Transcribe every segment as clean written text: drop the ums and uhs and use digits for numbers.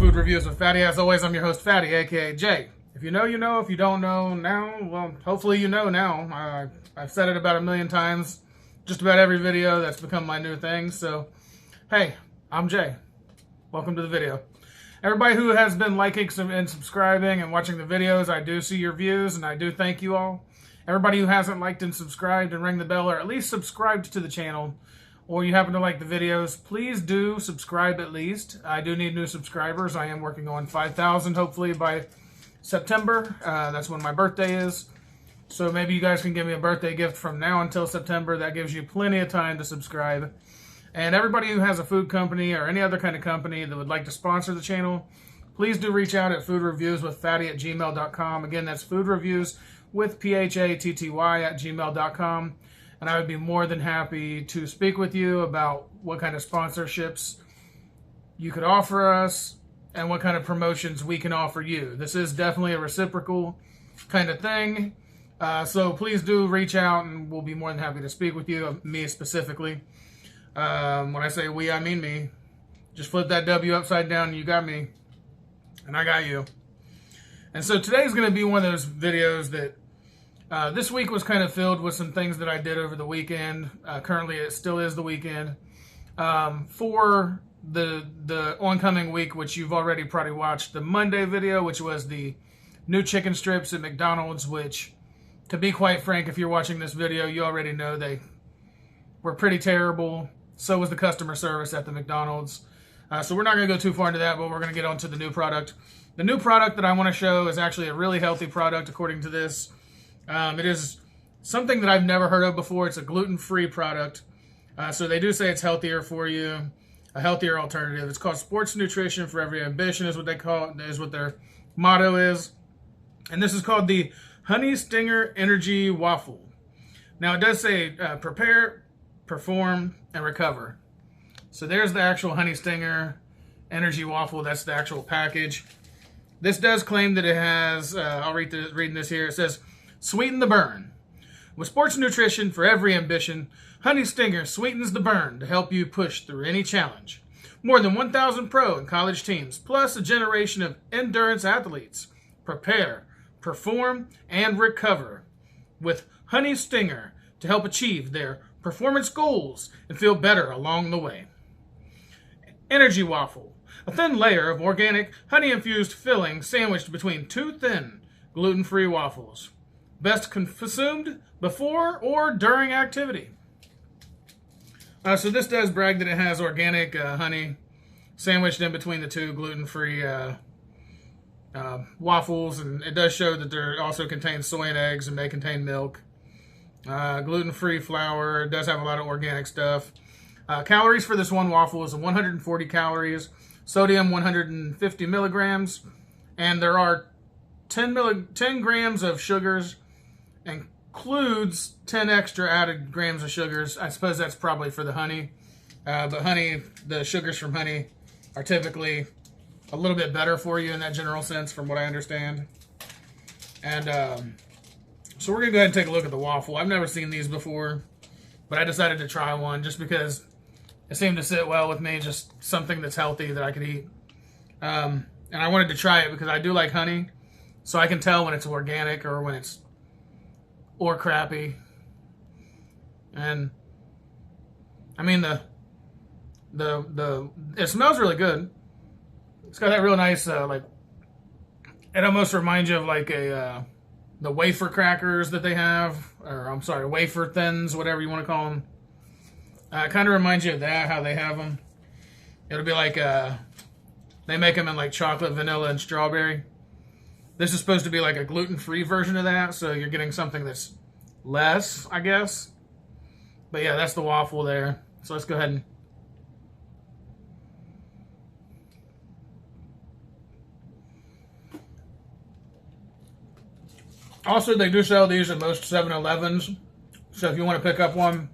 Food Reviews with Fatty. As always, I'm your host, Fatty, aka Jay. If you know, you know. If you don't know now, well, hopefully you know now. I've said it about a million times, just about every video. That's become my new thing. So, hey, I'm Jay. Welcome to the video. Everybody who has been liking and subscribing and watching the videos, I do see your views, and I do thank you all. Everybody who hasn't liked and subscribed and ring the bell, or at least subscribed to the channel, or you happen to like the videos, please do subscribe at least. I do need new subscribers. I am working on 5,000 hopefully by September. That's when my birthday is. So maybe you guys can give me a birthday gift from now until September. That gives you plenty of time to subscribe. And everybody who has a food company or any other kind of company that would like to sponsor the channel, please do reach out at foodreviewswithfatty@gmail.com. Again, that's foodreviewswithphatty@gmail.com. And I would be more than happy to speak with you about what kind of sponsorships you could offer us and what kind of promotions we can offer you. This is definitely a reciprocal kind of thing. So please do reach out and we'll be more than happy to speak with you, me specifically. When I say we, I mean me. Just flip that W upside down and you got me. And I got you. And so today's going to be one of those videos that this week was kind of filled with some things that I did over the weekend. Currently, it still is the weekend. For the oncoming week, which you've already probably watched, the Monday video, which was the new chicken strips at McDonald's, which, to be quite frank, if you're watching this video, you already know they were pretty terrible. So was the customer service at the McDonald's. So we're not going to go too far into that, but we're going to get on to the new product. The new product that I want to show is actually a really healthy product, according to this. It is something that I've never heard of before. It's a gluten-free product. So they do say it's healthier for you, a healthier alternative. It's called Sports Nutrition for Every Ambition is what they call it, is what their motto is. And this is called the Honey Stinger Energy Waffle. Now it does say prepare, perform, and recover. So there's the actual Honey Stinger Energy Waffle. That's the actual package. This does claim that it has, I'll reading this here. It says, sweeten the burn. With sports nutrition for every ambition, Honey Stinger sweetens the burn to help you push through any challenge. More than 1,000 pro and college teams, plus a generation of endurance athletes, prepare, perform, and recover with Honey Stinger to help achieve their performance goals and feel better along the way. Energy Waffle, a thin layer of organic, honey-infused filling sandwiched between two thin, gluten-free waffles. Best consumed before or during activity. So this does brag that it has organic honey sandwiched in between the two gluten-free waffles, and it does show that there also contains soy and eggs and may contain milk. Gluten-free flour. It does have a lot of organic stuff. Calories for this one waffle is 140 calories, sodium 150 milligrams, and there are 10 grams of sugars, includes 10 extra added grams of sugars. I suppose that's probably for the honey. But honey, the sugars from honey are typically a little bit better for you in that general sense, from what I understand. And so we're going to go ahead and take a look at the waffle. I've never seen these before, but I decided to try one just because it seemed to sit well with me, just something that's healthy that I could eat. And I wanted to try it because I do like honey, so I can tell when it's organic or when it's crappy. And I mean it smells really good. It's got that real nice like, it almost reminds you of like the wafer crackers that they have, or I'm sorry, wafer thins, whatever you want to call them. It kind of reminds you of that, how they have them. It'll be like they make them in like chocolate, vanilla, and strawberry. This is supposed to be like a gluten-free version of that, so you're getting something that's less, I guess. But yeah, that's the waffle there. So let's go ahead and... Also, they do sell these at most 7-Elevens. So if you want to pick up one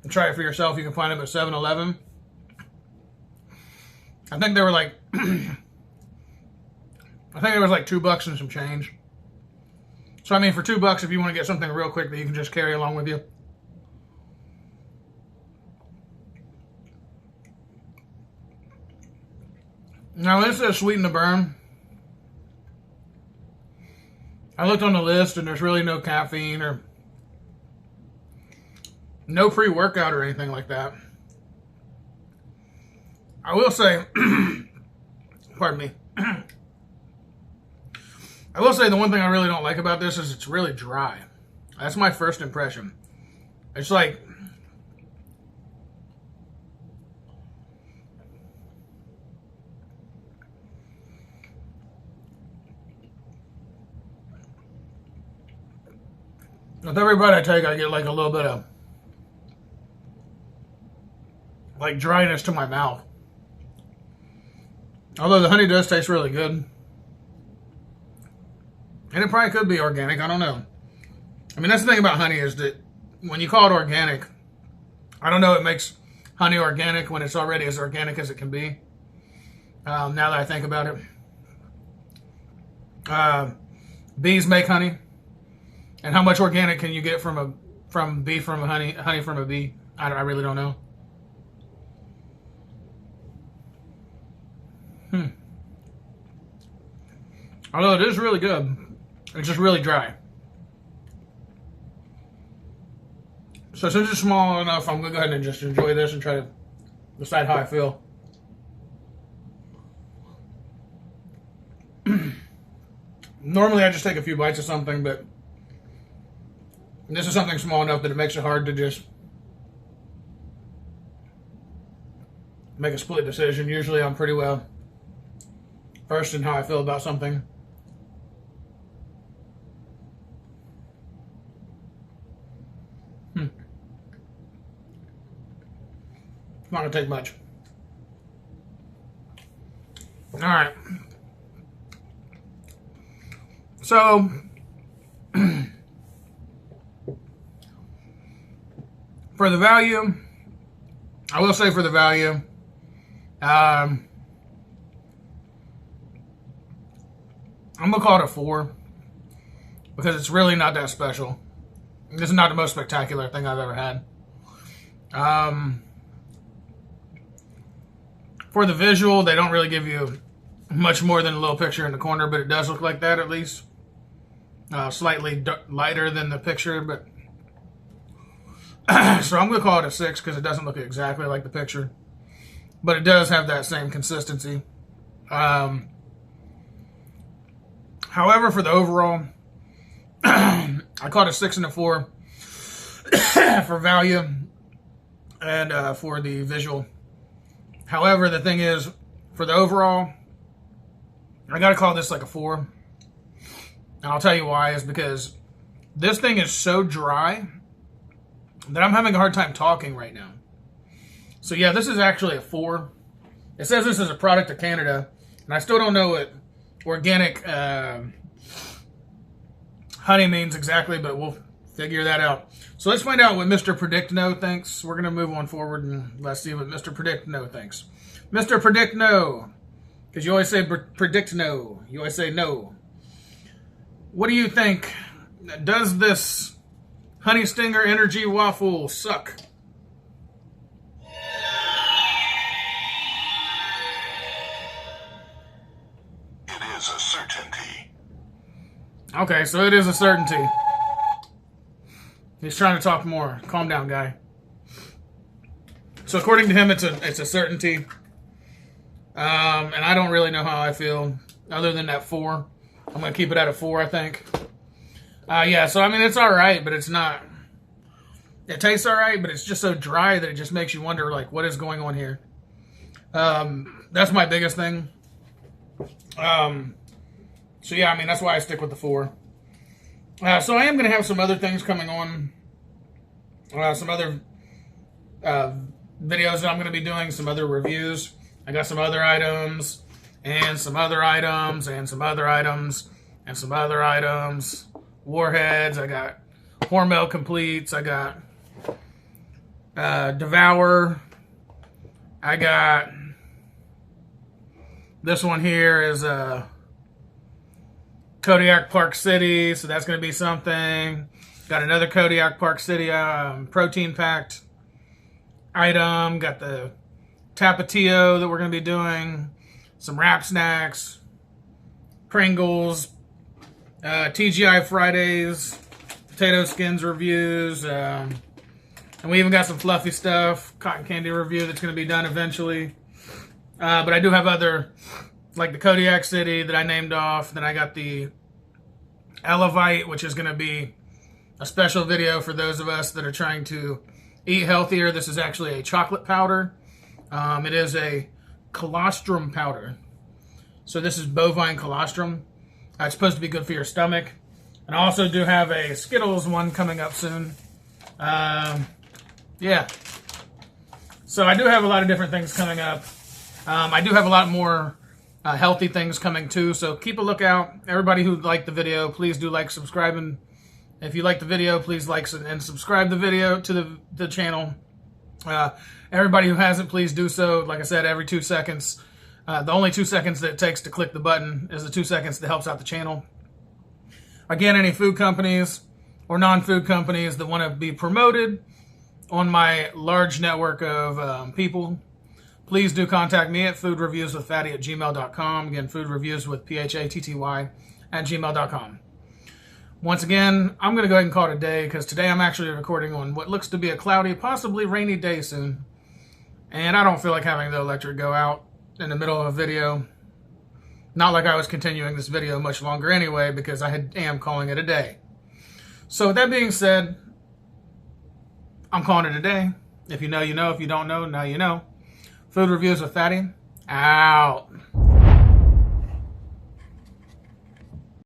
and try it for yourself, you can find them at 7-Eleven. I think they were like... I think it was like $2 and some change. So I mean, for $2, if you want to get something real quick that you can just carry along with you. Now, this is Sweeten to Burn. I looked on the list and there's really no caffeine or no pre-workout or anything like that. I will say, pardon me. I will say the one thing I really don't like about this is it's really dry. That's my first impression. It's like, with every bite I take, I get like a little bit of like dryness to my mouth. Although the honey does taste really good. And it probably could be organic, I don't know. I mean, that's the thing about honey is that when you call it organic, I don't know it makes honey organic when it's already as organic as it can be. Now that I think about it. Bees make honey. And how much organic can you get from honey from a bee? I really don't know. Although it is really good, it's just really dry. So since it's small enough, I'm gonna go ahead and just enjoy this and try to decide how I feel. Normally I just take a few bites of something, but this is something small enough that it makes it hard to just make a split decision. Usually I'm pretty well versed in how I feel about something. It's not going to take much. All right. So, for the value, I will say for the value, I'm going to call it a 4 because it's really not that special. This is not the most spectacular thing I've ever had. For the visual, they don't really give you much more than a little picture in the corner, but it does look like that at least. Slightly lighter than the picture, but so I'm going to call it a 6 because it doesn't look exactly like the picture, but it does have that same consistency. However, for the overall, I call it a 6 and a 4 for value and for the visual. However, the thing is, for the overall, I got to call this like a 4. And I'll tell you why, is because this thing is so dry that I'm having a hard time talking right now. So yeah, this is actually a 4. It says this is a product of Canada, and I still don't know what organic honey means exactly, but we'll figure that out. So let's find out what Mr. Predict No thinks. We're going to move on forward and let's see what Mr. Predict No thinks. Mr. Predict No, because you always say predict no. You always say no. What do you think? Does this Honey Stinger Energy Waffle suck? It is a certainty. Okay, so it is a certainty. He's trying to talk more. Calm down, guy. So according to him, it's a certainty. And I don't really know how I feel other than that 4. I'm going to keep it at a 4, I think. Yeah, so I mean, it's all right, but it's not. It tastes all right, but it's just so dry that it just makes you wonder, like, what is going on here? That's my biggest thing. So yeah, I mean, that's why I stick with the 4. So I am going to have some other things coming on. Some other videos that I'm going to be doing, some other reviews. I got some other items, and some other items, and some other items, and some other items. Warheads, I got Hormel Completes, I got Devour, I got this one here is Kodiak Park City, so that's going to be something. Got another Kodiak Park City protein packed item. Got the Tapatio that we're going to be doing. some wrap snacks, Pringles, TGI Fridays, potato skins reviews, and we even got some fluffy stuff, cotton candy review that's going to be done eventually. But I do have other, like the Kodiak City that I named off. Then I got the Elevite, which is going to be a special video for those of us that are trying to eat healthier. This is actually a chocolate powder. It is a colostrum powder. So this is bovine colostrum. It's supposed to be good for your stomach. And I also do have a Skittles one coming up soon. Yeah. So I do have a lot of different things coming up. I do have a lot more healthy things coming too. So keep a lookout. Everybody who liked the video, please do like, subscribe, and if you like the video, please like and subscribe the video to the channel. Everybody who hasn't, please do so. Like I said, every 2 seconds. The only 2 seconds that it takes to click the button is the 2 seconds that helps out the channel. Again, any food companies or non-food companies that want to be promoted on my large network of people, please do contact me at foodreviewswithfatty@gmail.com. Again, foodreviewswithphatty@gmail.com. Once again, I'm going to go ahead and call it a day because today I'm actually recording on what looks to be a cloudy, possibly rainy day soon. And I don't feel like having the electric go out in the middle of a video. Not like I was continuing this video much longer anyway, because I am calling it a day. So with that being said, I'm calling it a day. If you know, you know. If you don't know, now you know. Food Reviews with Fatty, out.